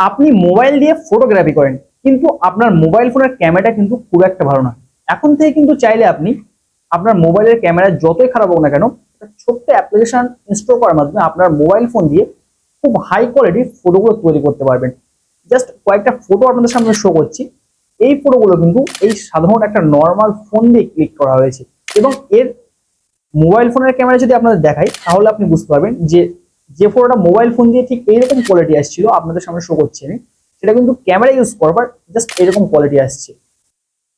আপনি মোবাইল দিয়ে ফটোগ্রাফি করেন, কিন্তু আপনার মোবাইল ফোনের ক্যামেরাটা কিন্তু খুব একটা ভালো না। এখন থেকে কিন্তু চাইলে আপনি আপনার মোবাইলের ক্যামেরা যতই খারাপ হোক না কেন, একটা ছোট্ট অ্যাপ্লিকেশন ইনস্টল করার মাধ্যমে আপনার মোবাইল ফোন দিয়ে খুব হাই কোয়ালিটির ফটোগুলো তৈরি করতে পারবেন। জাস্ট কয়েকটা ফটো আপনাদের সামনে শো করছি। এই ফটোগুলো কিন্তু এই সাধারণ একটা নর্মাল ফোন দিয়ে ক্লিক করা হয়েছে, এবং এর মোবাইল ফোনের ক্যামেরা যদি আপনাদের দেখাই তাহলে আপনি বুঝতে পারবেন যে যে ফটোটা মোবাইল ফোন দিয়ে ঠিক এইরকম কোয়ালিটি আসছিল আপনাদের সামনে শো করছে আমি, সেটা কিন্তু ক্যামেরা ইউজ করবার জাস্ট এরকম কোয়ালিটি আসছে।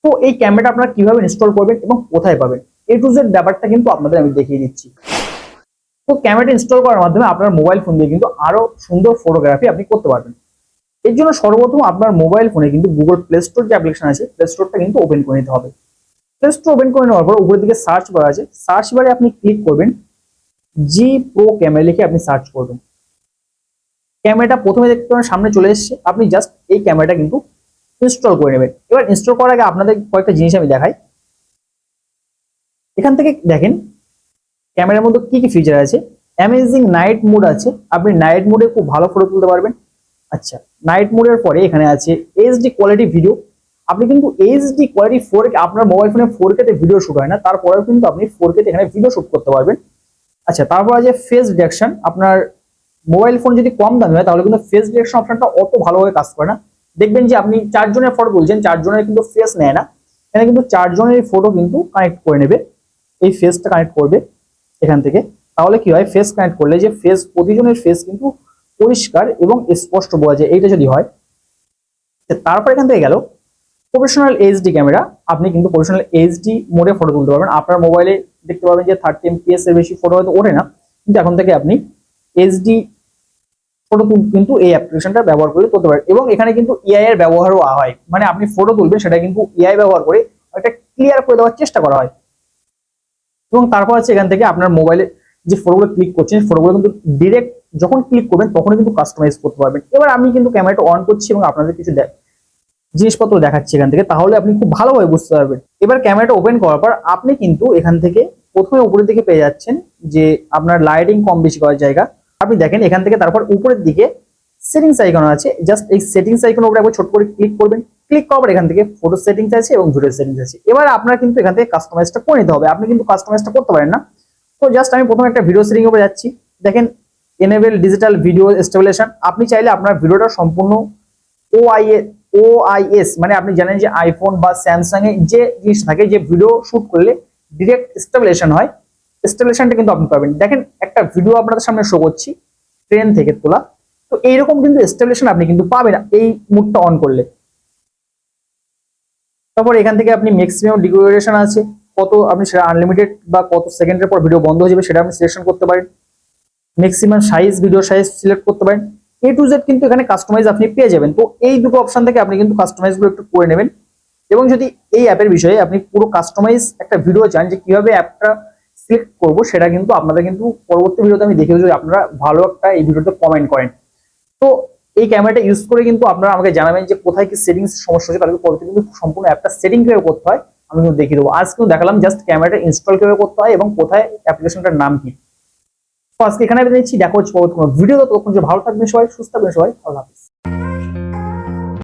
তো এই ক্যামেরাটা আপনারা কিভাবে ইনস্টল করবেন এবং কোথায় পাবেন, এ টু জেড ব্যাপারটা কিন্তু আপনাদের আমি দেখিয়ে দিচ্ছি। তো ক্যামেরাটা ইনস্টল করার মাধ্যমে আপনার মোবাইল ফোন দিয়ে কিন্তু আরো সুন্দর ফটোগ্রাফি আপনি করতে পারবেন। এর জন্য সর্বপ্রথম আপনার মোবাইল ফোনে কিন্তু গুগল প্লে স্টোর যে অ্যাপ্লিকেশন আছে, প্লে স্টোরটা কিন্তু ওপেন করে নিতে হবে। প্লে স্টোর ওপেন করে নেওয়ার পর উপরের দিকে সার্চ বার আছে, সার্চ বারে আপনি ক্লিক করবেন জি প্রো ক্যামেরা লিখে আপনি সার্চ করবেন। ক্যামেরাটা প্রথমে দেখতে পাবেন সামনে চলে এসেছে, আপনি জাস্ট এই ক্যামেরাটা কিন্তু ইনস্টল করে নেবেন। এবার ইনস্টল করার আগে আপনাদের কয়েকটা জিনিস আমি দেখাই। এখান থেকে দেখেন ক্যামেরার মধ্যে কি কি ফিচার আছে। অ্যামেজিং নাইট মোড আছে, আপনি নাইট মোডে খুব ভালো ফটো তুলতে পারবেন। আচ্ছা, নাইট মোডের পরে এখানে আছে এইচডি কোয়ালিটি ভিডিও। আপনি কিন্তু এইচডি কোয়ালিটি 4K, আপনার মোবাইল ফোনে 4K তে ভিডিও শুট হয় না, তারপরেও কিন্তু আপনি 4K তে এখানে ভিডিও শুট করতে পারবেন। আচ্ছা, তারপর আছে ফেস ডিটেকশন। আপনার মোবাইল ফোন যদি কম দামি হয় তাহলে কিন্তু ফেস ডিটেকশন অপশনটা অত ভালোভাবে কাজ করে না। দেখবেন যে আপনি 4 জনের ফটো তুলছেন, 4 জনের কিন্তু ফেস নেয় না, এখানে কিন্তু 4 জনের ফটো কিন্তু কানেক্ট করে নেবে, এই ফেসটা কানেক্ট করবে এখান থেকে। তাহলে কি হয়, ফেস কানেক্ট করলে যে ফেস, প্রতিজনের ফেস কিন্তু পরিষ্কার এবং স্পষ্ট বোঝা যায়, এইটা যদি হয়। তারপর এখান থেকে গেল প্রফেশনাল এইচডি ক্যামেরা। আপনি কিন্তু প্রফেশনাল এইচডি মোডে ফটো তুলতে পারবেন। আপনার মোবাইলে দেখতে পাবেন যে 30 এমপিএস এর বেশি ফটো হয়তো ওঠে না, কিন্তু এখন থেকে আপনি এইচডি ফটো কিন্তু এই অ্যাপ্লিকেশনটা ব্যবহার করে তুলতে পারেন। এবং এখানে কিন্তু এআই এর ব্যবহারও হয়, মানে আপনি ফটো তুলবেন সেটা কিন্তু এআই ব্যবহার করে একটা ক্লিয়ার করে দেওয়ার চেষ্টা করা হয়। এবং তারপর আছে এখান থেকে আপনার মোবাইলে যে ফটোগুলো ক্লিক করছেন, ফটোগুলো কিন্তু ডিরেক্ট যখন ক্লিক করবেন তখনই কিন্তু কাস্টমাইজ করতে পারবেন। এবার আমি কিন্তু ক্যামেরাটা অন করছি এবং আপনাদের কিছু জিনিসপত্র দেখাচ্ছি এখান থেকে, তাহলে আপনি খুব ভালোভাবে বুঝতে পারবেন। এবার ক্যামেরাটা ওপেন করার পর আপনি কিন্তু এখান থেকে প্রথমে উপরের দিকে পেয়ে যাচ্ছেন যে আপনার লাইটিং কম বেশি করার জায়গা। আপনি দেখেন এখান থেকে তারপর উপরের দিকে সেটিংস আইকন আছে, জাস্ট এই সেটিংস আইকনের উপরে একবার ছোট করে ক্লিক করবেন। ক্লিক করার পর এখান থেকে ফটো সেটিংস আছে এবং ভিডিও সেটিংস আছে। এবার আপনার কিন্তু এখান থেকে কাস্টমাইজটা করে নিতে হবে, আপনি কিন্তু কাস্টমাইজটা করতে পারেন না। তো জাস্ট আমি প্রথমে একটা ভিডিও সেটিং উপরে যাচ্ছি, দেখেন এনেবল ডিজিটাল ভিডিও স্টেবিলাইজেশন। আপনি চাইলে আপনার ভিডিওটা সম্পূর্ণ ওআইএস, মানে আপনি জানেন যে আইফোন বা স্যামসাং এ যে জিনিস থাকে, যে ভিডিও শুট করলে ডিরেক্ট স্টেবিলাইজেশন হয়, স্টেবিলাইজেশনটা কিন্তু আপনি পাবেন। দেখেন একটা ভিডিও আপনাদের সামনে শো করছি ট্রেন থেকে তোলা, তো এইরকম কিন্তু স্টেবিলাইজেশন আপনি কিন্তু পাবেন এই মুডটা অন করলে। তারপর এখান থেকে আপনি ম্যাক্সিমাম ডিউরেশন আছে কত, আপনি সেটা আনলিমিটেড বা কত সেকেন্ডের পর ভিডিও বন্ধ হয়ে যাবে সেটা আপনি সিলেকশন করতে পারেন। Maximum size, video size select করতে পারেন। এ টু জেড কিন্তু এখানে কাস্টমাইজ আপনি পেয়ে যাবেন। তো এই দুটো অপশন থেকে আপনি কিন্তু কাস্টমাইজ গুলো একটু করে নেবেন। এবং যদি এই অ্যাপের বিষয়ে আপনি পুরো কাস্টমাইজ একটা ভিডিও চান যে কিভাবে অ্যাপটা সিলেক্ট করবো, সেটা কিন্তু আপনাদের কিন্তু পরবর্তী ভিডিওতে আমি দেখে, যদি আপনারা ভালো একটা এই ভিডিওতে কমেন্ট করেন। তো এই ক্যামেরাটা ইউজ করে কিন্তু আপনারা আমাকে জানাবেন যে কোথায় কি সেটিংস সমস্যা হচ্ছে, তাহলে পরবর্তী কিন্তু সম্পূর্ণ অ্যাপটা সেটিং কিভাবে করতে হয় আমি কিন্তু দেখিয়ে দেবো। আজ কিন্তু দেখালাম জাস্ট ক্যামেরাটা ইনস্টল কিভাবে করতে হয় এবং কোথায় অ্যাপ্লিকেশনটার নাম কি। তো আজকে এখানে দেখছি, দেখা হচ্ছে পরবর্তী কোনো ভিডিও। ততক্ষণ যে ভালো থাকবেন সবাই, সুস্থ থাকবেন সবাই, আল্লাহ হাফেজ।